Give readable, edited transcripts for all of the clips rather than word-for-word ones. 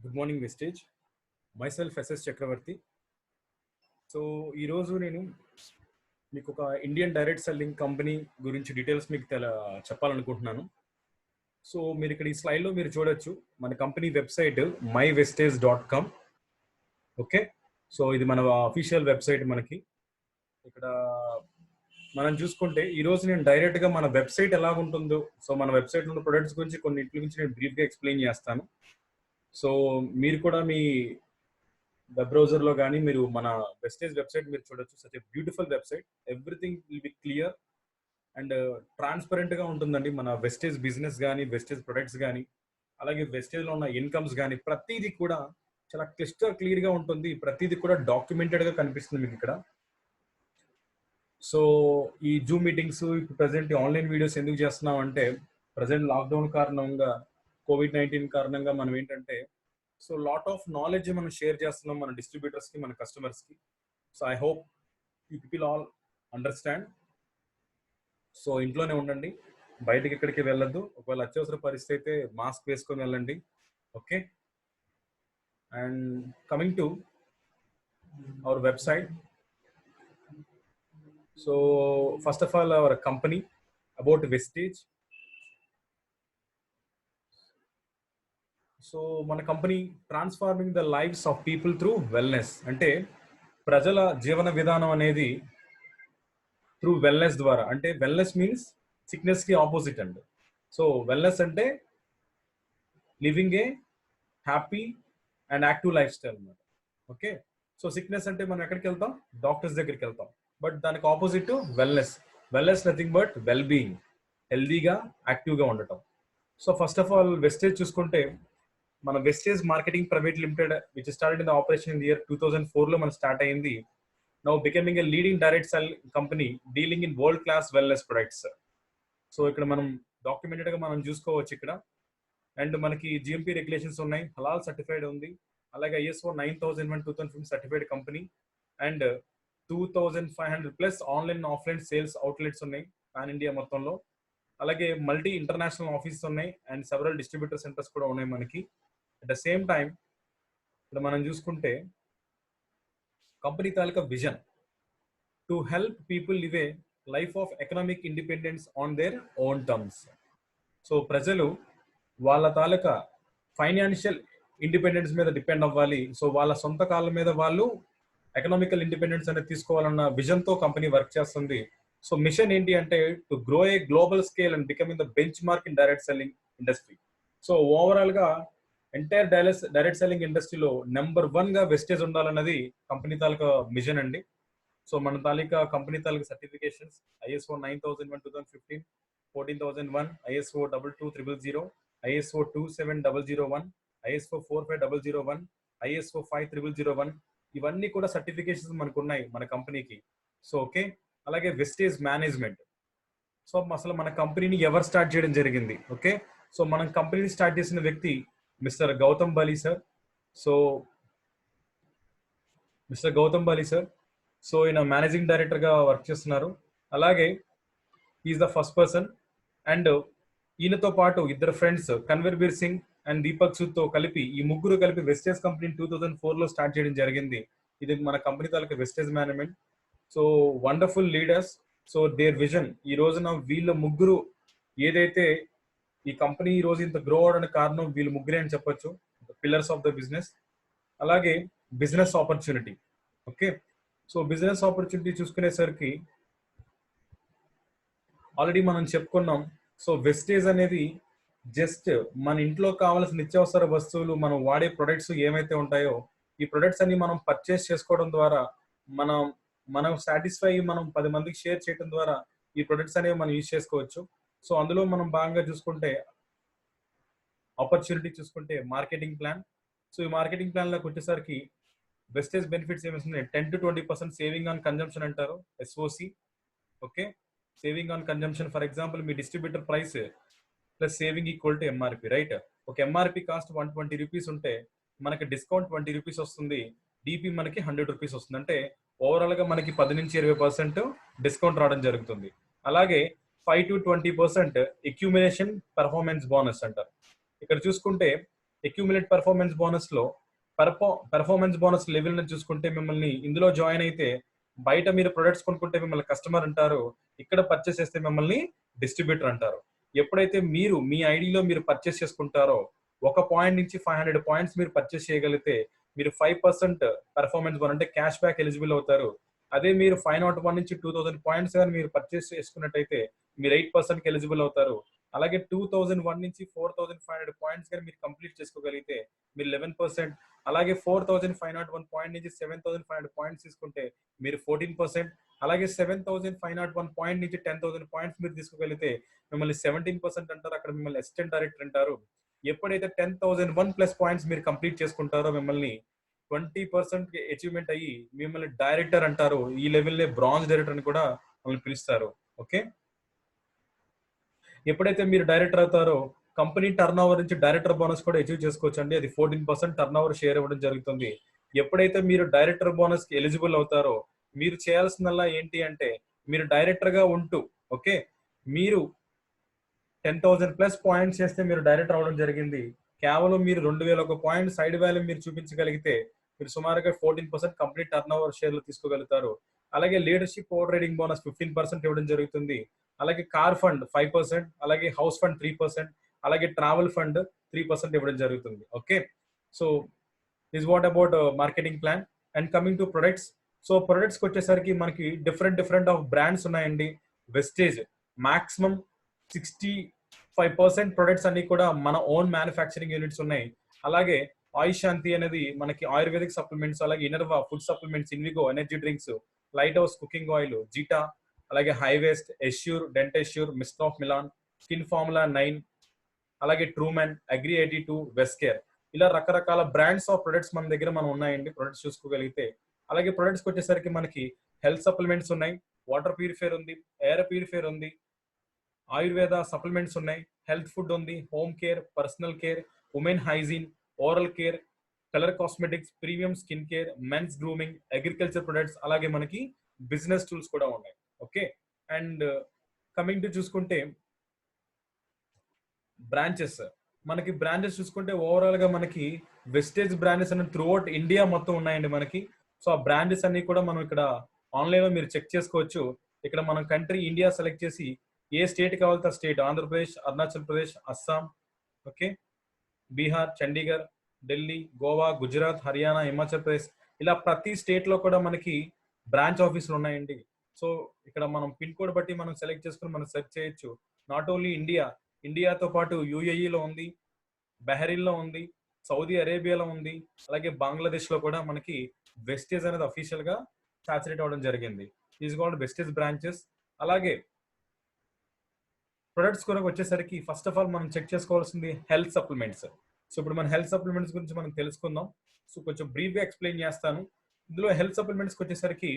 Good morning Vestige. Myself S S Chakravarthi. So ఈరోజు నేను మీకు ఒక ఇండియన్ డైరెక్ట్ సెల్లింగ్ కంపెనీ గురించి డీటెయిల్స్ మీకు చెప్పాలనుకుంటున్నాను. సో మీరు ఇక్కడ ఈ స్లైడ్లో మీరు చూడొచ్చు మన company website myvestage.com. Okay, so ఇది మన అఫీషియల్ వెబ్సైట్. మనకి ఇక్కడ మనం చూసుకుంటే ఈరోజు నేను డైరెక్ట్గా మన వెబ్సైట్ ఎలా ఉంటుందో, సో మన వెబ్సైట్లో ఉన్న ప్రొడక్ట్స్ గురించి కొన్నింటి గురించి నేను బ్రీఫ్గా ఎక్స్ప్లెయిన్ చేస్తాను. సో మీరు కూడా మీ వెబ్ బ్రౌజర్లో కానీ మీరు మన వెస్టేజ్ వెబ్సైట్ మీరు చూడొచ్చు. Such a beautiful website. Everything will be clear and ట్రాన్స్పరెంట్గా ఉంటుందండి. మన వెస్టేజ్ బిజినెస్ కానీ, వెస్టేజ్ ప్రొడక్ట్స్ కానీ, అలాగే వెస్టేజ్లో ఉన్న ఇన్కమ్స్ కానీ ప్రతిదీ కూడా చాలా క్లియర్గా ఉంటుంది. ప్రతిదీ కూడా డాక్యుమెంటెడ్గా కనిపిస్తుంది మీకు ఇక్కడ. సో ఈ జూమ్ మీటింగ్స్ ఇప్పుడు ప్రజెంట్ ఆన్లైన్ వీడియోస్ ఎందుకు చేస్తున్నాం అంటే, ప్రజెంట్ లాక్డౌన్ కారణంగా, కోవిడ్-19 కారణంగా మనం ఏంటంటే, సో లాట్ ఆఫ్ నాలెడ్జ్ మనం షేర్ చేస్తున్నాం మన డిస్ట్రిబ్యూటర్స్కి, మన కస్టమర్స్కి. So I hope you people all understand. So ఇంట్లోనే ఉండండి, బయటకి ఎక్కడికి వెళ్ళొద్దు. ఒకవేళ అత్యవసర పరిస్థితి అయితే మాస్క్ వేసుకొని వెళ్ళండి. Okay, and coming to our website. So first of all, our company, about Vestige. So మన కంపెనీ transforming the lives of people through wellness. అంటే ప్రజల జీవన విధానం అనేది త్రూ వెల్నెస్ ద్వారా. అంటే వెల్నెస్ మీన్స్ సిక్నెస్ కి ఆపోజిట్ అండి. సో వెల్నెస్ అంటే living a happy and active lifestyle అన్నమాట. ఓకే, సో సిక్నెస్ అంటే మనం ఎక్కడికి వెళ్తాం, డాక్టర్స్ దగ్గరికి వెళ్తాం. బట్ దానికి opposite wellness. Wellness nothing but well being, హెల్దీగా యాక్టివ్గా ఉండటం. So first of all Vestige చూసుకుంటే, మన Vestige marketing private limited which started in the operation in the year 2004లో మనం స్టార్ట్ అయింది. Now becoming a leading direct sell company dealing in world class wellness products. So ఇక్కడ మనం డాక్యుమెంటెడ్గా మనం చూసుకోవచ్చు ఇక్కడ. అండ్ మనకి జిఎంపీ రెగ్యులేషన్స్ ఉన్నాయి, హలాల్ సర్టిఫైడ్ ఉంది, అలాగే ISO 9001 2015 certified company, and 2500+ online offline sales outlets ఉన్నాయి పాన్ ఇండియా మొత్తంలో. అలాగే మల్టీ ఇంటర్నేషనల్ ఆఫీసెస్ ఉన్నాయి అండ్ సెవరల్ డిస్ట్రిబ్యూటర్ సెంటర్స్ కూడా ఉన్నాయి మనకి. అట్ ద సేమ్ టైం ఇక్కడ మనం చూసుకుంటే company taluka vision to help people live A life of economic independence on their own terms. So ప్రజలు వాళ్ళ తాలూకా ఫైనాన్షియల్ ఇండిపెండెన్స్ మీద డిపెండ్ అవ్వాలి. సో వాళ్ళ సొంత కాళ్ళ మీద వాళ్ళు ఎకనామికల్ ఇండిపెండెన్స్ అనేది తీసుకోవాలన్న విజన్ తో కంపెనీ వర్క్ చేస్తుంది. సో మిషన్ ఏంటి అంటే, to grow a global scale and becoming the bench mark in direct selling industry. So overall గా ఎంటైర్ డైరెక్ట్ సెల్లింగ్ ఇండస్ట్రీలో నెంబర్ 1 గా వెస్టేజ్ ఉండాలన్నది కంపెనీ తాలూకా మిషన్ అండి. సో మన తాలూకా కంపెనీ తాలూకా certifications ISO 9001 2015, 14001, ISO 22000, ISO 27001, ISO 45001, ISO 5001, ఇవన్నీ కూడా certifications మనకు ఉన్నాయి మన కంపెనీకి. సో ఓకే, అలాగే వెస్టేజ్ మేనేజ్మెంట్. సో అసలు మన కంపెనీని ఎవరు స్టార్ట్ చేయడం జరిగింది? ఓకే, సో మనం కంపెనీని స్టార్ట్ చేసిన వ్యక్తి mister Gautam Bali sir. So mister Gautam Bali sir, so ఈయన మేనేజింగ్ డైరెక్టర్ గా వర్క్ చేస్తున్నారు. అలాగే is the first person. And ఈయనతో పాటు ఇద్దరు ఫ్రెండ్స్, కన్వీర్ సింగ్ అండ్ దీపక్ సూద్ తో కలిపి, ఈ ముగ్గురు కలిపి వెస్టేజ్ కంపెనీ 2004లో స్టార్ట్ చేయడం జరిగింది. ఇది మన కంపెనీ తాలూకా Vestige management. So wonderful leaders. So their vision, ఈ రోజున వీళ్ళ ముగ్గురు ఏదైతే ఈ కంపెనీ ఈ రోజు ఇంత గ్రో అవడానికి కారణం వీళ్ళు ముగ్గురే అని చెప్పొచ్చు, పిల్లర్స్ ఆఫ్ ద బిజినెస్. అలాగే business opportunity. Okay, so business opportunity చూసుకునేసరికి ఆల్రెడీ మనం చెప్పుకున్నాం. సో వెస్టేజ్ అనేది జస్ట్ మన ఇంట్లో కావాల్సిన నిత్యావసర వస్తువులు, మనం వాడే ప్రొడక్ట్స్ ఏమైతే ఉంటాయో, ఈ ప్రొడక్ట్స్ అన్ని మనం పర్చేస్ చేసుకోవడం ద్వారా మనం సాటిస్ఫై, మనం 10 మందికి షేర్ చేయడం ద్వారా ఈ ప్రొడక్ట్స్ అనేవి మనం యూజ్ చేసుకోవచ్చు. సో అందులో మనం భాగంగా చూసుకుంటే ఆపర్చునిటీ చూసుకుంటే మార్కెటింగ్ ప్లాన్. సో ఈ మార్కెటింగ్ ప్లాన్ లోకి వచ్చేసరికి వెస్టేజ్ బెనిఫిట్స్ ఏమిస్తున్నాయి, 10 to 20% సేవింగ్ ఆన్ కన్జంప్షన్ అంటారు, SOC. Okay, saving on consumption. For example, మీ distributor price plus saving equal to MRP, right? ఒక MRP కాస్ట్ 120 రూపీస్ ఉంటే మనకి డిస్కౌంట్ 20 రూపీస్ వస్తుంది, DP మనకి 100 రూపీస్ వస్తుంది. అంటే ఓవరాల్ గా మనకి 10 నుంచి 20% డిస్కౌంట్ రావడం జరుగుతుంది. అలాగే 5 to 20% అక్యూమిలేషన్ పర్ఫార్మెన్స్ బోనస్ అంటారు. ఇక్కడ చూసుకుంటే అక్యూములేట్ పర్ఫార్మెన్స్ బోనస్ లో పెర్ఫార్మెన్స్ బోనస్ లెవెల్ ని చూసుకుంటే మిమ్మల్ని ఇందులో జాయిన్ అయితే బయట మీరు ప్రొడక్ట్స్ కొనుక్కుంటే మిమ్మల్ని కస్టమర్ అంటారు, ఇక్కడ పర్చేస్ చేస్తే మిమ్మల్ని డిస్ట్రిబ్యూటర్ అంటారు. ఎప్పుడైతే మీరు మీ ఐడిలో మీరు పర్చేస్ చేసుకుంటారో ఒక పాయింట్ నుంచి 500 పాయింట్స్ మీరు పర్చేస్ చేయగలిగితే మీరు 5% పెర్ఫార్మెన్స్ బోనస్ అంటే క్యాష్ బ్యాక్ ఎలిజిబుల్ అవుతారు. అదే మీరు 501 నుంచి 2000 పాయింట్స్ కానీ మీరు పర్చేస్ చేసుకున్నట్టయితే మీరు 8% ఎలిజిబుల్ అవుతారు. అలాగే 2001 నుంచి 4500 పాయింట్స్ కానీ మీరు కంప్లీట్ చేసుకోగలిగితే మీరు 11%. అలాగే 4501 పాయింట్ నుంచి 7500 పాయింట్స్ తీసుకుంటే మీరు 14%. అలాగే 7501 పాయింట్ నుంచి 10000 పాయింట్స్ మీరు తీసుకోగలిగితే మిమ్మల్ని 17% అంటారు. అక్కడ మిమ్మల్ని అసిస్టెంట్ డైరెక్టర్ అంటారు. ఎప్పుడైతే 10001 ప్లస్ పాయింట్స్ మీరు కంప్లీట్ చేసుకుంటారో మిమ్మల్ని 20% అచీవ్మెంట్ అయ్యి మిమ్మల్ని డైరెక్టర్ అంటారు. ఈ లెవెల్ బ్రాంజ్ డైరెక్టర్ అని కూడా మిమ్మల్ని పిలుస్తారు. ఓకే, ఎప్పుడైతే మీరు డైరెక్టర్ అవుతారో కంపెనీ టర్న్ ఓవర్ నుంచి డైరెక్టర్ బోనస్ కూడా అచీవ్ చేసుకోవచ్చు అండి. అది 14% టర్న్ ఓవర్ షేర్ ఇవ్వడం జరుగుతుంది. ఎప్పుడైతే మీరు డైరెక్టర్ బోనస్ కి ఎలిజిబుల్ అవుతారో మీరు చేయాల్సిందల్లా ఏంటి అంటే మీరు డైరెక్టర్ గా ఉంటూ ఓకే మీరు 10,000 ప్లస్ పాయింట్స్ చేస్తే మీరు డైరెక్టర్ అవడం జరిగింది. కేవలం మీరు 2001 పాయింట్ సైడ్ వాల్యూ మీరు చూపించగలిగితే మీరు సుమారుగా 14% కంప్లీట్ టర్న్ ఓవర్ షేర్లు తీసుకోగలుగుతారు. అలాగే లీడర్షిప్ ఓవర్ రైడింగ్ బోనస్ 15% ఇవ్వడం జరుగుతుంది. అలాగే కార్ ఫండ్ 5%, అలాగే హౌస్ ఫండ్ 3%, అలాగే ట్రావెల్ ఫండ్ 3% ఇవ్వడం జరుగుతుంది. Okay, so this what about marketing plan. And coming to products, so ప్రొడక్ట్స్కి వచ్చేసరికి మనకి డిఫరెంట్ ఆఫ్ బ్రాండ్స్ ఉన్నాయండి. వెస్టేజ్ మాక్సిమం 65% ప్రొడక్ట్స్ అన్ని కూడా మన ఓన్ మ్యానుఫ్యాక్చరింగ్ యూనిట్స్ ఉన్నాయి. అలాగే ఆయుష్ శాంతి అనేది మనకి ఆయుర్వేదిక్ సప్లిమెంట్స్, అలాగే Inerva food supplements, Invigo energy drinks, light house cooking oil, Zeta, అలాగే Hyvest, Assure, Dentassure, mist of Milan, skin formula 9, అలాగే ట్రూమెన్, అగ్రి 82, వెస్కేర్, ఇలా రకరకాల బ్రాండ్స్ ఆఫ్ ప్రొడక్ట్స్ మన దగ్గర మనం ఉన్నాయండి. ప్రొడక్ట్స్ చూసుకోగలిగితే అలాగే ప్రొడక్ట్స్కి వచ్చేసరికి మనకి హెల్త్ సప్లిమెంట్స్ ఉన్నాయి, వాటర్ ప్యూరిఫైర్ ఉంది, ఎయిర్ ప్యూరిఫైర్ ఉంది, ఆయుర్వేద సప్లిమెంట్స్ ఉన్నాయి, హెల్త్ ఫుడ్ ఉంది, home care, personal care, women hygiene, oral care, colour cosmetics, premium skin care, men's grooming, agriculture products, అలాగే మనకి బిజినెస్ టూల్స్ కూడా ఉన్నాయి. ఓకే, అండ్ కమింగ్ టు చూసుకుంటే బ్రాంచెస్, మనకి బ్రాంచెస్ చూసుకుంటే ఓవరాల్ గా మనకి వెస్టేజ్ బ్రాంచెస్ అనేది త్రూ అవుట్ ఇండియా మొత్తం ఉన్నాయండి మనకి. సో ఆ బ్రాంచెస్ అన్ని కూడా మనం ఇక్కడ ఆన్లైన్ లో మీరు చెక్ చేసుకోవచ్చు. ఇక్కడ మనం కంట్రీ ఇండియా సెలెక్ట్ చేసి ఏ స్టేట్ కావాలితే ఆ స్టేట్, ఆంధ్రప్రదేశ్, అరుణాచల్ ప్రదేశ్, అస్సాం, ఓకే, బీహార్, చండీగఢ్, ఢిల్లీ, గోవా, గుజరాత్, హర్యానా, హిమాచల్ ప్రదేశ్, ఇలా ప్రతి స్టేట్ లో కూడా మనకి బ్రాంచ్ ఆఫీసులు ఉన్నాయండి. సో ఇక్కడ మనం పిన్ కోడ్ బట్టి మనం సెలెక్ట్ చేసుకుని మనం సెర్చ్ చేయొచ్చు. నాట్ ఓన్లీ ఇండియాతో పాటు యూఏఈలో ఉంది, బహరీన్ లో ఉంది, సౌదీ అరేబియాలో ఉంది, అలాగే బంగ్లాదేశ్ లో కూడా మనకి వెస్టేజ్ అనేది అఫీషియల్ గా సాచురేట్ అవ్వడం జరిగింది. Is called Vestige branches. అలాగే ప్రొడక్ట్స్ కొరకు వచ్చేసరికి ఫస్ట్ ఆఫ్ ఆల్ మనం చెక్ చేసుకోవాల్సింది హెల్త్ సప్లిమెంట్స్. సో ఇప్పుడు మన హెల్త్ సప్లిమెంట్స్ గురించి మనం తెలుసుకుందాం. సో కొంచెం బ్రీఫ్ గా ఎక్స్ప్లెయిన్ చేస్తాను. ఇందులో హెల్త్ సప్లిమెంట్స్ వచ్చేసరికి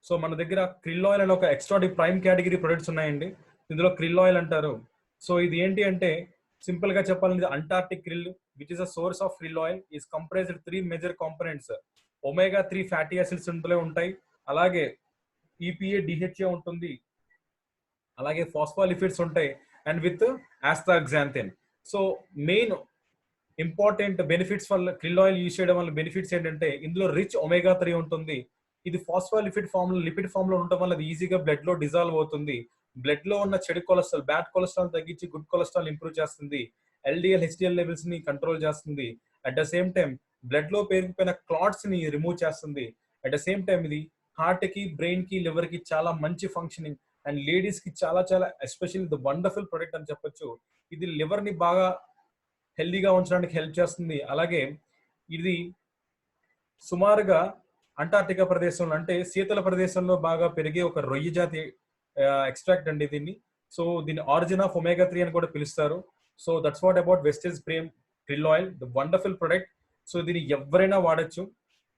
సో మన దగ్గర క్రిల్ ఆయిల్ అనే ఒక ఎక్స్ట్రాడిక్ ప్రైమ్ కేటగిరీ ప్రొడక్ట్స్ ఉన్నాయండి. ఇందులో క్రిల్ ఆయిల్ అంటారు. సో ఇది ఏంటి అంటే సింపుల్ గా చెప్పాలంటే Antarctic krill which is a source of krill oil is comprised 3 major components. Omega 3 fatty acids ఇందులో ఉంటాయి, అలాగే ఈపీఏ, డిహెచ్ఏ ఉంటుంది, అలాగే ఫాస్ఫోలిపిడ్స్ ఉంటాయి, and with astaxanthin. So main important benefits వల్ల క్రిల్ ఆయిల్ యూజ్ చేయడం వల్ల బెనిఫిట్స్ ఏంటంటే ఇందులో రిచ్ ఒమేగా 3 ఉంటుంది. ఇది ఫాస్ఫోలిపిడ్ ఫామ్ లో, లిపిడ్ ఫామ్ లో ఉండటం వల్ల అది ఈజీగా బ్లడ్ లో డిజాల్వ్ అవుతుంది. బ్లడ్ లో ఉన్న చెడు కొలెస్ట్రాల్, బ్యాడ్ కొలెస్ట్రాల్ తగ్గించి గుడ్ కొలెస్ట్రాల్ ఇంప్రూవ్ చేస్తుంది. ఎల్డిఎల్, హెచ్డిఎల్ లెవెల్స్ ని కంట్రోల్ చేస్తుంది. At the same time blood లో పెరిగిపోయిన క్లాట్స్ ని రిమూవ్ చేస్తుంది. అట్ ద సేమ్ టైం ఇది హార్ట్ కి, బ్రెయిన్ కి, లివర్ కి చాలా మంచి ఫంక్షనింగ్, అండ్ లేడీస్ కి చాలా చాలా ఎస్పెషల్లీ ద వండర్ఫుల్ ప్రొడక్ట్ అని చెప్పొచ్చు. ఇది లివర్ ని బాగా హెల్దీగా ఉంచడానికి హెల్ప్ చేస్తుంది. అలాగే ఇది సుమారుగా అంటార్టికా ప్రదేశంలో అంటే శీతల ప్రదేశంలో బాగా పెరిగే ఒక రొయ్య జాతి ఎక్స్ట్రాక్ట్ అండి దీన్ని. సో దీన్ని ఆరిజిన్ ఆఫ్ ఒమేగా 3 అని కూడా పిలుస్తారు. So that's what about Vestige prime krill oil, the wonderful product. So దీన్ని ఎవరైనా వాడచ్చు.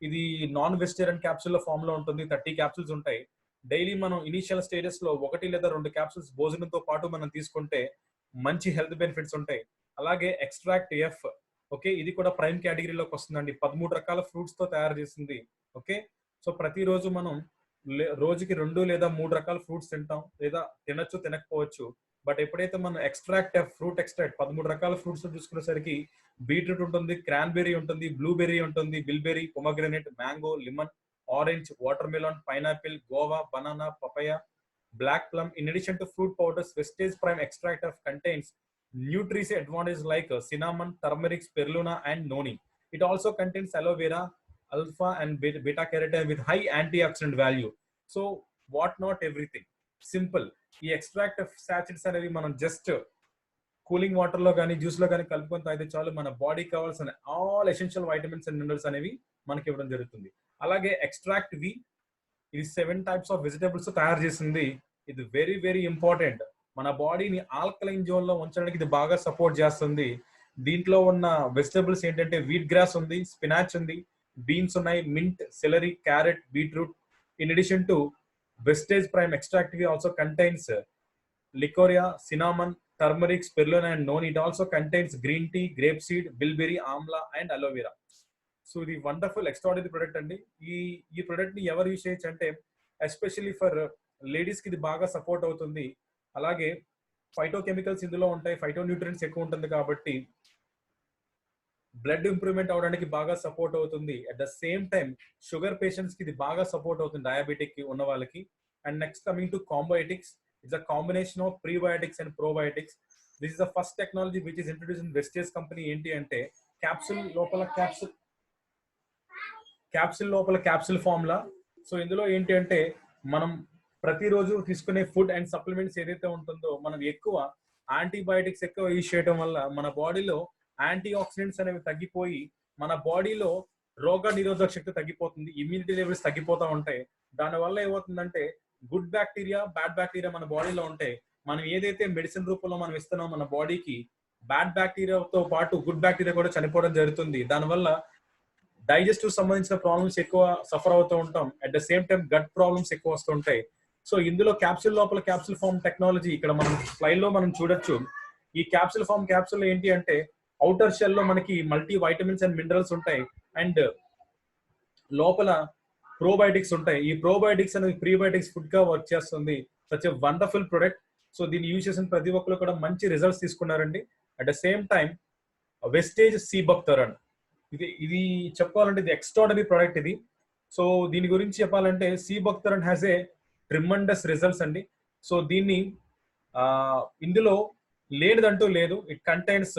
ఇది నాన్ వెజిటేరియన్ క్యాప్సూల్ ఫామ్ లో ఉంటుంది. 30 క్యాప్సూల్స్ ఉంటాయి. డైలీ మనం ఇనిషియల్ స్టేజెస్ లో 1 లేదా 2 క్యాప్సూల్స్ భోజనంతో పాటు మనం తీసుకుంటే మంచి హెల్త్ బెనిఫిట్స్ ఉంటాయి. అలాగే ఎక్స్ట్రాక్ట్ ఎఫ్, ఓకే, ఇది కూడా ప్రైమ్ కేటగిరీలోకి వస్తుందండి. 13 రకాల ఫ్రూట్స్ తో తయారు చేసింది. ఓకే, సో ప్రతిరోజు మనం రోజుకి 2 లేదా 3 రకాల ఫ్రూట్స్ తింటాం, లేదా తినచ్చు, తినకపోవచ్చు. బట్ ఎప్పుడైతే మనం ఎక్స్ట్రాక్ట్ ఫ్రూట్ ఎక్స్ట్రాక్ట్ 13 రకాల ఫ్రూట్స్ చూసుకునేసరికి బీట్రూట్ ఉంటుంది, క్రాన్బెర్రీ ఉంటుంది, బ్లూబెర్రీ ఉంటుంది, bilberry, pomegranate, mango, lemon, orange, watermelon, pineapple, guava, banana, papaya, black plum. In addition to fruit powders, Vestige Prime extract of contains nutrition advantages like cinnamon, turmeric, spirulina, and noni. It also contains aloe vera, alpha and beta carotene with high antioxidant value. So, what not everything? Simple. ఈ extract of sachets అనేవి మనం just cooling water లో కానీ juice లో కానీ కలుపుకొని తాగితే చాలు మన బాడీకి కావాల్సిన all essential vitamins and minerals అనేవి మనకి ఇవ్వడం జరుగుతుంది. అలాగే ఎక్స్ట్రాక్ట్ వి ఇది 7 టైప్స్ ఆఫ్ వెజిటేబుల్స్ తయారు చేసింది. ఇది వెరీ వెరీ ఇంపార్టెంట్. మన బాడీని ఆల్కలైన్ జోన్ లో ఉంచడానికి ఇది బాగా సపోర్ట్ చేస్తుంది. దీంట్లో ఉన్న వెజిటేబుల్స్ ఏంటంటే వీట్ గ్రాస్ ఉంది, స్పినాచ్ ఉంది, బీన్స్ ఉన్నాయి, mint, salary, carrot, beetroot. In addition to Vestige Prime extract also contains licoria, cinnamon, turmeric, spirulina, and noni. It also contains green tea, grapeseed, bilberry, amla, and aloe vera. So the wonderful extraordinary product andi. ఈ product ని ఎవరు use చేయొచ్చు అంటే especially for ladies కి ఇది బాగా support అవుతుంది. అలాగే ఫైటో కెమికల్స్ ఇందులో ఉంటాయి, ఫైటో న్యూట్రియంట్స్ ఎక్కువ ఉంటుంది కాబట్టి బ్లడ్ ఇంప్రూవ్మెంట్ అవడానికి బాగా సపోర్ట్ అవుతుంది. At the same time sugar patients కి ఇది బాగా సపోర్ట్ అవుతుంది, డయాబెటిక్ కి ఉన్న వాళ్ళకి. And next coming to Combiotics, it's a combination of prebiotics and probiotics. This is the first technology which is introduce in Vestige company. ఏంటి అంటే capsule లోపల క్యాప్సూల్ ఫార్ములా. సో ఇందులో ఏంటి అంటే మనం ప్రతిరోజు తీసుకునే ఫుడ్ అండ్ సప్లిమెంట్స్ ఏదైతే ఉంటుందో మనం ఎక్కువ యాంటీబయాటిక్స్ ఎక్కువ యూజ్ చేయడం వల్ల మన బాడీలో యాంటీ ఆక్సిడెంట్స్ అనేవి తగ్గిపోయి మన బాడీలో రోగ నిరోధక శక్తి తగ్గిపోతుంది, ఇమ్యూనిటీ లెవెల్స్ తగ్గిపోతూ ఉంటాయి. దానివల్ల ఏమవుతుందంటే గుడ్ బ్యాక్టీరియా, బ్యాడ్ బ్యాక్టీరియా మన బాడీలో ఉంటాయి. మనం ఏదైతే మెడిసిన్ రూపంలో మనం ఇస్తున్నాం మన బాడీకి, బ్యాడ్ బ్యాక్టీరియాతో పాటు గుడ్ బ్యాక్టీరియా కూడా చనిపోవడం జరుగుతుంది. దానివల్ల డైజెస్టివ్ సంబంధించిన ప్రాబ్లమ్స్ ఎక్కువ సఫర్ అవుతూ ఉంటాం. At the same time gut problems ఎక్కువ వస్తుంటాయి. సో ఇందులో క్యాప్సూల్ లోపల క్యాప్సూల్ ఫార్మ్ టెక్నాలజీ ఇక్కడ మనం స్లైడ్ లో మనం చూడొచ్చు. ఈ క్యాప్సూల్ ఫార్మ్ క్యాప్సూల్ ఏంటి అంటే అవుటర్ షెల్ లో మనకి మల్టీ వైటమిన్స్ అండ్ మినరల్స్ ఉంటాయి అండ్ లోపల ప్రోబయోటిక్స్ ఉంటాయి. ఈ ప్రోబయోటిక్స్ అనేది ప్రీబయోటిక్స్ ఫుడ్ గా వర్క్ చేస్తుంది. Such a wonderful product. So దీన్ని యూజ్ చేసిన ప్రతి ఒక్కరు కూడా మంచి రిజల్ట్స్ తీసుకున్నారండి. At the same time Vestige sea buckthorn, ఇది చెప్పాలంటే ఇది ఎక్స్ట్రాడనరీ ప్రొడక్ట్ ఇది. సో దీని గురించి చెప్పాలంటే సీబక్తరన్ హ్యాస్ ఏ ట్రిమండస్ రిజల్ట్స్ అండి. సో దీన్ని ఇందులో లేనిదంటూ లేదు. ఇట్ కంటైన్స్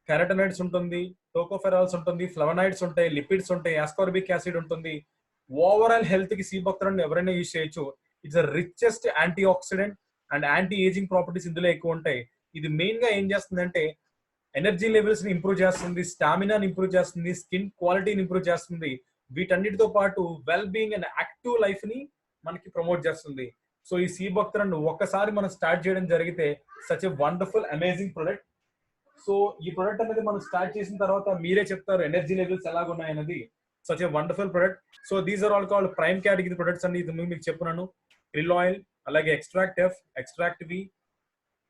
కెరటనైడ్స్ ఉంటుంది, టోకోఫెరాల్స్ ఉంటుంది, ఫ్లవనాయిడ్స్ ఉంటాయి, లిపిడ్స్ ఉంటాయి, ఆస్కార్బిక్ యాసిడ్ ఉంటుంది. ఓవరాల్ హెల్త్ కి సీబక్తరన్ ఎవరైనా యూజ్ చేయొచ్చు. It's the richest anti oxidant and anti ageing properties ఇందులో ఎక్కువ ఉంటాయి. ఇది మెయిన్ గా ఏం చేస్తుందంటే ఎనర్జీ లెవెల్స్ ని ఇంప్రూవ్ చేస్తుంది, స్టామినాని ఇంప్రూవ్ చేస్తుంది, స్కిన్ క్వాలిటీని ఇంప్రూవ్ చేస్తుంది. వీటన్నిటితో పాటు well being and active life ని మనకి ప్రమోట్ చేస్తుంది. సో ఈ సీబక్తరన్ ఒక్కసారి మనం స్టార్ట్ చేయడం జరిగితే such a wonderful amazing product. So ఈ ప్రొడక్ట్ అనేది మనం స్టార్ట్ చేసిన తర్వాత మీరే చెప్తారు ఎనర్జీ లెవెల్స్ ఎలాగున్నాయన్నది. Such a wonderful product. So these are all called prime category products అండి. ఇది మీకు చెప్పున్నాను. క్రిల్ ఆయిల్, అలాగే extract F, extract V,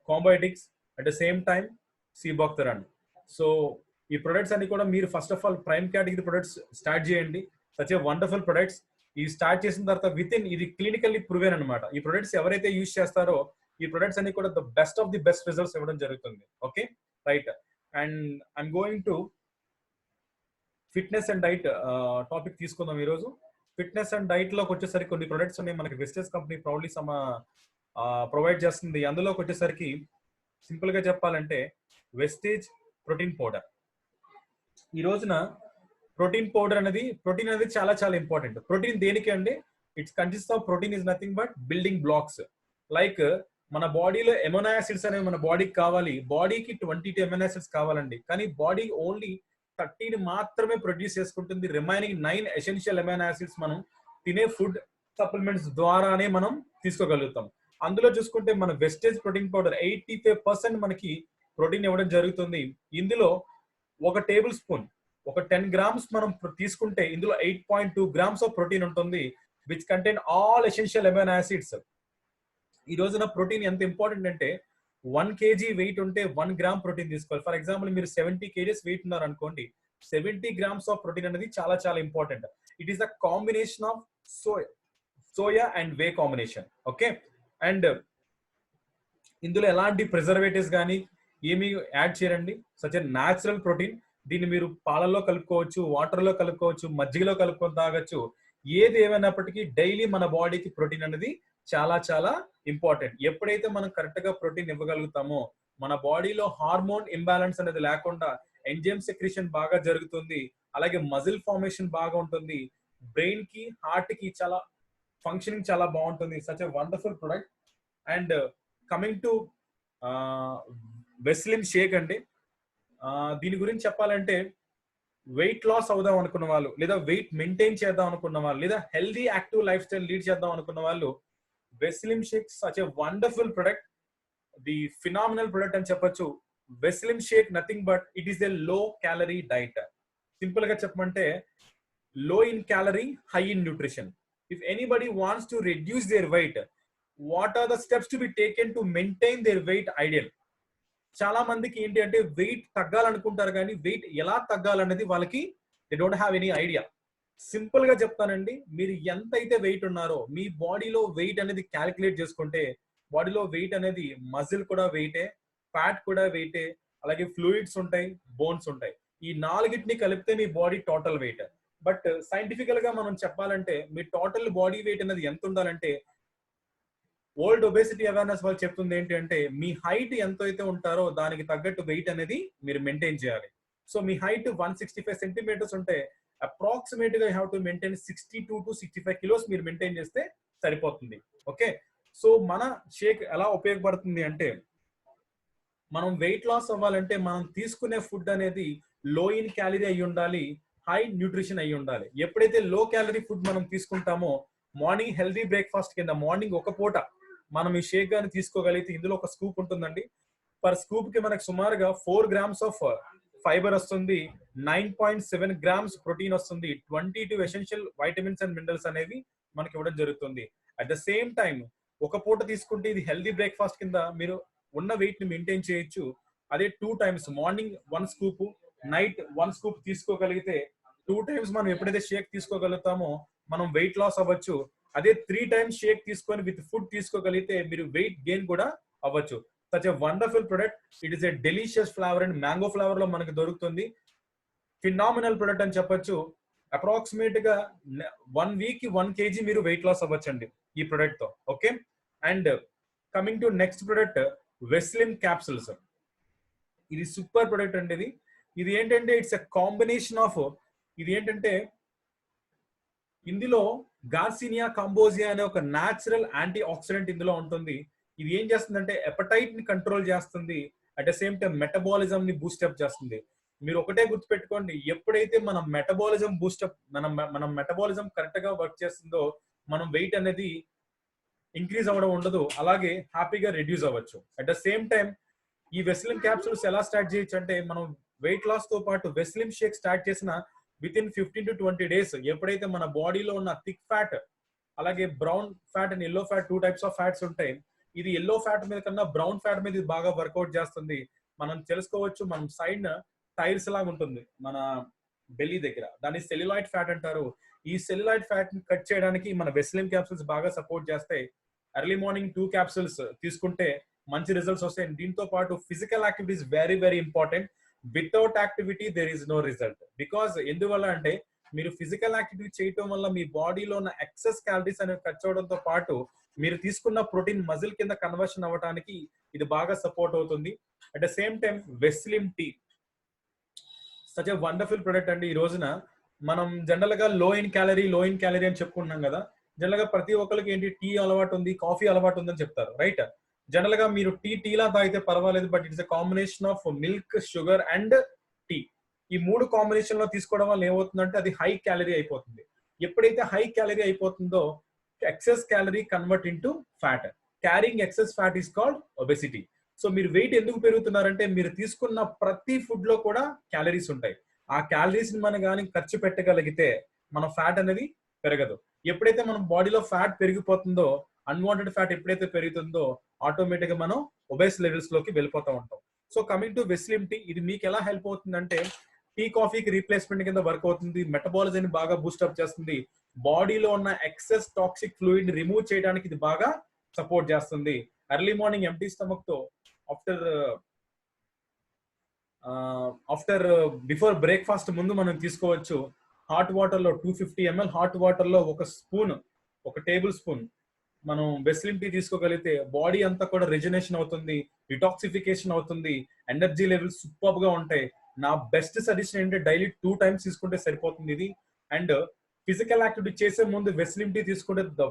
Combiotics, at the same time sea buckthorn. So ఈ ప్రొడక్ట్స్ అన్ని కూడా మీరు first of all prime category products start చేయండి. Such a wonderful products. ఈ స్టార్ట్ చేసిన తర్వాత విత్ ఇన్ ఇది క్లినికల్లీ ప్రూవెన్ అనమాట. ఈ ప్రొడక్ట్స్ ఎవరైతే యూజ్ చేస్తారో ఈ ప్రొడక్ట్స్ అన్ని కూడా the best of the best results ఇవ్వడం జరుగుతుంది. Okay right. And I'm going to fitness and diet topic తీసుకుందాం ఈరోజు. ఫిట్నెస్ అండ్ డైట్ లోకి వచ్చేసరికి కొన్ని ప్రొడక్ట్స్ ఉన్నాయి మనకి వెస్టేజ్ కంపెనీ ప్రౌడ్లీ ప్రొవైడ్ చేస్తుంది. అందులోకి వచ్చేసరికి సింపుల్ గా చెప్పాలంటే వెస్టేజ్ ప్రోటీన్ పౌడర్. ఈ రోజున ప్రోటీన్ అనేది చాలా చాలా ఇంపార్టెంట్. ప్రోటీన్ దేనికి అండి? It's consist of protein is nothing but building blocks. Like మన బాడీలో ఎమినో యాసిడ్స్ అనేవి మన బాడీకి కావాలి. బాడీకి 22 ఎమినో యాసిడ్స్ కావాలండి, కానీ బాడీ ఓన్లీ 30 మాత్రమే ప్రొడ్యూస్ చేసుకుంటుంది. రిమైనింగ్ 9 ఎసెన్షియల్ ఎమినో యాసిడ్స్ మనం తినే ఫుడ్ సప్లిమెంట్స్ ద్వారానే మనం తీసుకోగలుగుతాం. అందులో చూసుకుంటే మన వెస్టేజ్ ప్రోటీన్ పౌడర్ 85% మనకి ప్రోటీన్ ఇవ్వడం జరుగుతుంది. ఇందులో ఒక టేబుల్ స్పూన్, ఒక 10 grams మనం తీసుకుంటే ఇందులో 8.2 grams ఆఫ్ ప్రోటీన్ ఉంటుంది, which contain all essential amino acids. ఈ రోజున ప్రోటీన్ ఎంత ఇంపార్టెంట్ అంటే 1 kg వెయిట్ ఉంటే 1 gram ప్రోటీన్ తీసుకోవాలి. ఫర్ ఎగ్జాంపుల్ మీరు 70 kgs వెయిట్ ఉన్నారు అనుకోండి, 70 grams ఆఫ్ ప్రోటీన్ అనేది చాలా చాలా important. It is the combination of soya and way combination. Okay. And ఇందులో ఎలాంటి ప్రిజర్వేటివ్స్ కానీ ఏమి యాడ్ చేయరండి. Such a natural protein. దీన్ని మీరు పాలల్లో కలుపుకోవచ్చు, వాటర్లో కలుపుకోవచ్చు, మజ్జిగలో కలుపుకొని తాగొచ్చు. ఏది ఏమైనప్పటికీ డైలీ మన బాడీకి ప్రోటీన్ అనేది చాలా చాలా ఇంపార్టెంట్. ఎప్పుడైతే మనం కరెక్ట్ గా ప్రోటీన్ ఇవ్వగలుగుతామో మన బాడీలో హార్మోన్ ఇంబ్యాలెన్స్ అనేది లేకుండా ఎంజైమ్ సెక్రీషన్ బాగా జరుగుతుంది. అలాగే మజిల్ ఫార్మేషన్ బాగా ఉంటుంది. బ్రెయిన్ కి, హార్ట్ కి చాలా ఫంక్షనింగ్ చాలా బాగుంటుంది. Such a wonderful product. And coming to Veslim shake అండి. దీని గురించి చెప్పాలంటే వెయిట్ లాస్ అవుదాం అనుకున్న వాళ్ళు, లేదా వెయిట్ మెయింటైన్ చేద్దాం అనుకున్న వాళ్ళు, లేదా healthy active lifestyle lead చేద్దాం అనుకున్న వాళ్ళు Veslim shake such a wonderful product, the phenomenal product అని చెప్పొచ్చు. Veslim shake nothing but it is a low calorie diet. Simple గా చెప్పమంటే low in calorie, high in nutrition. If anybody wants to reduce their weight, what are the steps to be taken to maintain their weight ideal? చాలా మందికి ఏంటి అంటే wait తగ్గాలనుకుంటారు కానీ wait ఎలా తగ్గాలనేది వాళ్ళకి they don't have any idea. Simple గా చెప్తానండి, మీరు ఎంత అయితే వెయిట్ ఉన్నారో మీ బాడీలో వెయిట్ అనేది క్యాలిక్యులేట్ చేసుకుంటే బాడీలో వెయిట్ అనేది మజిల్ కూడా వెయిటే, ఫ్యాట్ కూడా వెయిటే, అలాగే ఫ్లూయిడ్స్ ఉంటాయి, బోన్స్ ఉంటాయి. ఈ నాలుగిటిని కలిపితే మీ బాడీ టోటల్ వెయిట్. బట్ సైంటిఫికల్ గా మనం చెప్పాలంటే మీ టోటల్ బాడీ వెయిట్ అనేది ఎంత ఉండాలంటే వరల్డ్ ఒబేసిటీ అవేర్నెస్ వాళ్ళు చెప్తుంది ఏంటి అంటే మీ హైట్ ఎంత అయితే ఉంటారో దానికి తగ్గట్టు వెయిట్ అనేది మీరు మెయింటైన్ చేయాలి. సో మీ హైట్ 165 సెంటీమీటర్స్ ఉంటే అప్రాక్సిమేట్ గా have to maintain 62 to 65 kilos మీరు మెయింటైన్ చేస్తే సరిపోతుంది. ఓకే, సో మన షేక్ ఎలా ఉపయోగపడుతుంది అంటే మనం వెయిట్ లాస్ అవ్వాలంటే మనం తీసుకునే ఫుడ్ అనేది లో ఇన్ క్యాలరీ అయి ఉండాలి, హై న్యూట్రిషన్ అయి ఉండాలి. ఎప్పుడైతే లో క్యాలరీ ఫుడ్ మనం తీసుకుంటామో మార్నింగ్ హెల్దీ బ్రేక్ఫాస్ట్ కింద మార్నింగ్ ఒక పూట మనం ఈ షేక్ గాని తీసుకోగలిగితే ఇందులో ఒక స్కూప్ ఉంటుందండి. పర్ స్కూప్ కి మనకు సుమారుగా 4 grams ఆఫ్ ఫైబర్ వస్తుంది, 9.7 grams ప్రోటీన్ వస్తుంది, 22 ఎసెన్షియల్ వైటమిన్స్ అండ్ మినరల్స్ అనేవి మనకి ఇవ్వడం జరుగుతుంది. అట్ ద సేమ్ టైం ఒక పూట తీసుకుంటే ఇది హెల్దీ బ్రేక్ఫాస్ట్ కింద మీరు ఉన్న వెయిట్ ని మెయింటైన్ చేయొచ్చు. అదే 2 times morning 1 scoop, night 1 scoop తీసుకోగలిగితే 2 times మనం ఎప్పుడైతే షేక్ తీసుకోగలుగుతామో మనం వెయిట్ లాస్ అవ్వచ్చు. అదే 3 times షేక్ తీసుకొని విత్ ఫుడ్ తీసుకోగలిగితే మీరు వెయిట్ గెయిన్ కూడా అవ్వచ్చు. Such a wonderful product. It is a delicious flavour and mango flavour లో మనకి దొరుకుతుంది. ఫినామినల్ ప్రొడక్ట్ అని చెప్పొచ్చు. అప్రాక్సిమేట్ గా 1 week కి 1 kg మీరు వెయిట్ లాస్ అవ్వచ్చండి ఈ ప్రొడక్ట్ తో. Okay, and coming to next product Veslim capsules. ఇది సూపర్ ప్రొడక్ట్ అండి. ఇది ఏంటంటే ఇట్స్ ఎ కాంబినేషన్ ఆఫ్, ఇది ఏంటంటే ఇందులో గార్సినియా కాంబోజియా అనే ఒక న్యాచురల్ యాంటీ ఆక్సిడెంట్ ఇందులో ఉంటుంది. ఇది ఏం చేస్తుందంటే ఎపటైట్ ని కంట్రోల్ చేస్తుంది, at the same time metabolism ని బూస్టప్ చేస్తుంది. మీరు ఒకటే గుర్తుపెట్టుకోండి, ఎప్పుడైతే మన మెటబాలిజం బూస్టప్ మనం మెటబాలిజం కరెక్ట్ గా వర్క్ చేస్తుందో మనం వెయిట్ అనేది ఇంక్రీజ్ అవ్వడం ఉండదు, అలాగే హ్యాపీగా రెడ్యూస్ అవ్వచ్చు. అట్ ద సేమ్ టైం ఈ వెస్లిమ్ క్యాప్సూల్స్ ఎలా స్టార్ట్ చేయొచ్చు అంటే మనం వెయిట్ లాస్ తో పాటు వెస్లిమ్ షేక్ స్టార్ట్ చేసిన విత్ ఇన్ 15 to 20 days ఎప్పుడైతే మన బాడీలో ఉన్న థిక్ ఫ్యాట్ అలాగే brown fat and yellow fat 2 types of fats ఉంటాయి. ఇది ఎల్లో ఫ్యాట్ మీద కన్నా బ్రౌన్ ఫ్యాట్ మీద ఇది బాగా వర్కౌట్ చేస్తుంది. మనం తెలుసుకోవచ్చు, మనం సైడ్ టైర్స్ లాగా ఉంటుంది మన బెల్లీ దగ్గర, దాన్ని సెల్యులాయిడ్ ఫ్యాట్ అంటారు. ఈ సెల్యులాయిడ్ ఫ్యాట్ ని కట్ చేయడానికి మన వెస్లిమ్ క్యాప్సూల్స్ బాగా సపోర్ట్ చేస్తాయి. ఎర్లీ మార్నింగ్ 2 capsules తీసుకుంటే మంచి రిజల్ట్స్ వస్తాయి. దీంతో పాటు physical activity is very very important. Without activity there is no result. Because ఎందువల్ల అంటే మీరు ఫిజికల్ యాక్టివిటీ చేయటం వల్ల మీ బాడీలో ఉన్న ఎక్సెస్ క్యాలరీస్ అనేవి ఖర్చు అవడంతో పాటు మీరు తీసుకున్న ప్రోటీన్ మజిల్ కింద కన్వర్షన్ అవ్వడానికి ఇది బాగా సపోర్ట్ అవుతుంది. At the same time Veslim tea such a wonderful product అండి. ఈ రోజున మనం జనరల్ గా లో ఇన్ క్యాలరీ అని చెప్పుకుంటున్నాం కదా. జనరల్ గా ప్రతి ఒక్కరికి ఏంటి టీ అలవాటు ఉంది, కాఫీ అలవాటు ఉందని చెప్తారు, రైట్? జనరల్ గా మీరు టీలా తాగితే పర్వాలేదు, but it's a combination of milk, sugar and tea. ఈ 3 కాంబినేషన్ లో తీసుకోవడం వల్ల ఏమవుతుందంటే అది హై క్యాలరీ అయిపోతుంది. ఎప్పుడైతే హై క్యాలరీ అయిపోతుందో excess calorie convert into fat. Carrying excess fat is called obesity. So మీరు వెయిట్ ఎందుకు పెరుగుతున్నారంటే మీరు తీసుకున్న ప్రతి ఫుడ్ లో కూడా క్యాలరీస్ ఉంటాయి. ఆ క్యాలరీస్ ని మనం కానీ ఖర్చు పెట్టగలిగితే మన ఫ్యాట్ అనేది పెరగదు. ఎప్పుడైతే మన బాడీలో ఫ్యాట్ పెరిగిపోతుందో, అన్వాంటెడ్ ఫ్యాట్ ఎప్పుడైతే పెరుగుతుందో ఆటోమేటిక్ గా మనం ఒబేస్ లెవెల్స్ లోకి వెళ్ళిపోతూ ఉంటాం. సో కమింగ్ టు వెస్లిమ్ టీ, ఇది మీకు ఎలా హెల్ప్ అవుతుందంటే టీ కాఫీకి రీప్లేస్మెంట్ కింద వర్క్ అవుతుంది. మెటబాలిజం ని బాగా బూస్టప్ చేస్తుంది. బాడీలో ఉన్న ఎక్సెస్ టాక్సిక్ ఫ్లూయిడ్ ని రిమూవ్ చేయడానికి ఇది బాగా సపోర్ట్ చేస్తుంది. ఎర్లీ మార్నింగ్ ఎంటీ స్టమక్ తో ఆఫ్టర్ ఆఫ్టర్ బిఫోర్ బ్రేక్ఫాస్ట్ ముందు మనం తీసుకోవచ్చు. హాట్ వాటర్ లో 250 ml హాట్ వాటర్ లో ఒక టేబుల్ స్పూన్ మనం వెస్లిన్ టీ తీసుకోగలిగితే బాడీ అంతా కూడా రిజనేషన్ అవుతుంది, డిటాక్సిఫికేషన్ అవుతుంది, ఎనర్జీ లెవెల్స్ సూపర్ గా ఉంటాయి. నా బెస్ట్ సజెషన్ ఏంటంటే డైలీ 2 times తీసుకుంటే సరిపోతుంది ఇది. అండ్ ఫిజికల్ యాక్టివిటీ చేసే ముందు వెస్లిన్ టీ తీసుకుంటే the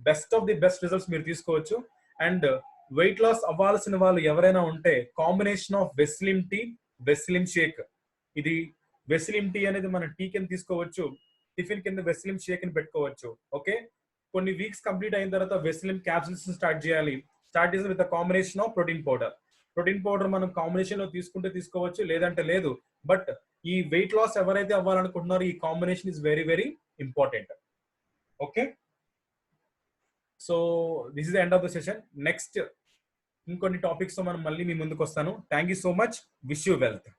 best of the best results మీరు తీసుకోవచ్చు. అండ్ వెయిట్ లాస్ అవ్వాల్సిన వాళ్ళు ఎవరైనా ఉంటే కాంబినేషన్ ఆఫ్ వెస్లిన్ టీ, వెస్లిన్ షేక్, ఇది వెస్లిన్ టీ అనేది మనం టీ కింద తీసుకోవచ్చు, టిఫిన్ కింద వెస్లిన్ షేక్ ని పెట్టుకోవచ్చు. ఓకే, కొన్ని వీక్స్ కంప్లీట్ అయిన తర్వాత వెస్లిన్ క్యాప్సూల్స్ స్టార్ట్ చేయాలి. స్టార్ట్ చేసి with combination of protein powder మనం కాంబినేషన్ లో తీసుకుంటే తీసుకోవచ్చు, లేదంటే లేదు. బట్ ఈ వెయిట్ లాస్ ఎవరైతే అవ్వాలనుకుంటున్నారో ఈ combination is very very important. Okay, so this is the end of the session. Next ఇంకొన్ని టాపిక్స్ తో మనం మళ్ళీ మీ ముందుకు వస్తాను. Thank you so much. Wish you wealth.